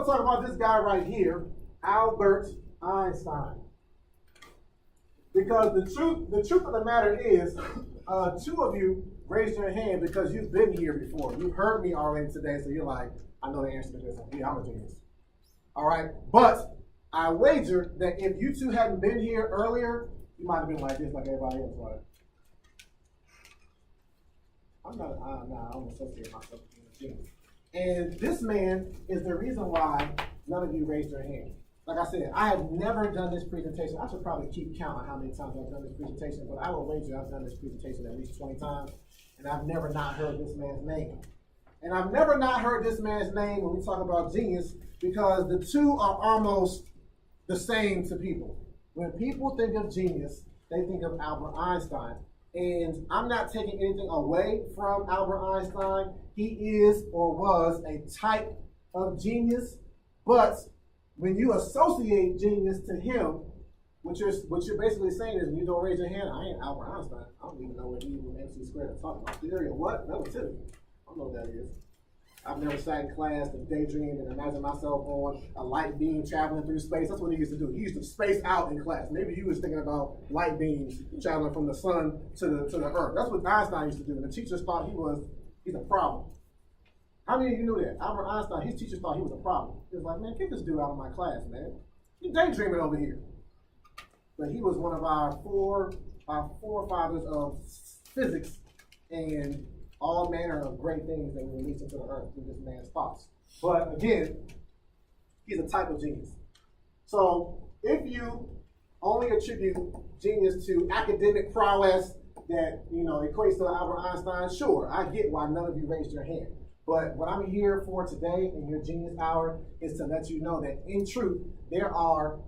to talk about this guy right here, Albert Einstein. Because the truth of the matter is, two of you raised your hand because you've been here before. You've heard me already today, so you're like, I know the answer to this. Yeah, I'm a genius. All right, but I wager that if you two hadn't been here earlier, you might have been like this, like everybody else, right? I don't associate myself with being a genius. And this man is the reason why none of you raised your hand. Like I said, I have never done this presentation. I should probably keep count on how many times I've done this presentation, but I will wager I've done this presentation at least 20 times, and I've never not heard this man's name. And I've never not heard this man's name when we talk about genius, because the two are almost the same to people. When people think of genius, they think of Albert Einstein. And I'm not taking anything away from Albert Einstein. He is or was a type of genius, but when you associate genius to him, what you're basically saying is, when you don't raise your hand, I ain't Albert Einstein. I don't even know what E equals MC squared is talking about. Theory of what? Relativity. I don't know what that is. I've never sat in class and daydreamed and imagined myself on a light beam traveling through space. That's what he used to do. He used to space out in class. Maybe he was thinking about light beams traveling from the sun to the earth. That's what Einstein used to do. And the teachers thought he's a problem. How many of you knew that? Albert Einstein, his teachers thought he was a problem. He was like, man, get this dude out of my class, man. You're daydreaming over here. But he was one of our forefathers of physics, and all manner of great things that were released into the earth through this man's thoughts. But again, he's a type of genius. So if you only attribute genius to academic prowess that equates to Albert Einstein, sure, I get why none of you raised your hand. But what I'm here for today in your Genius Hour is to let you know that in truth, there are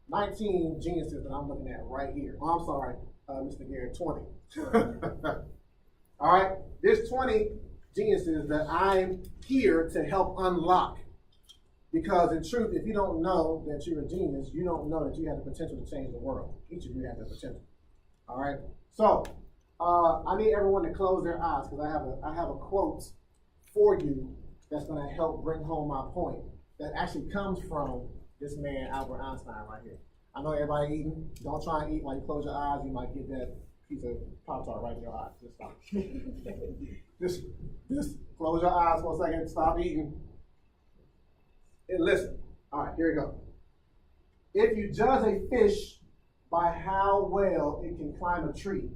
19 geniuses that I'm looking at right here. Oh, I'm sorry, Mr. Garrett, 20. All right, there's 20 geniuses that I'm here to help unlock. Because in truth, if you don't know that you're a genius, you don't know that you have the potential to change the world. Each of you has the potential. All right, so I need everyone to close their eyes, because I have a quote for you that's going to help bring home my point that actually comes from this man, Albert Einstein, right here. I know everybody eating. Don't try and eat while you close your eyes. You might get that piece of Pop-Tart right in your eyes. Just stop. just close your eyes for a second. Stop eating. And listen. All right, here we go. If you judge a fish by how well it can climb a tree,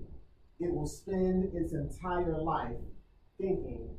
it will spend its entire life thinking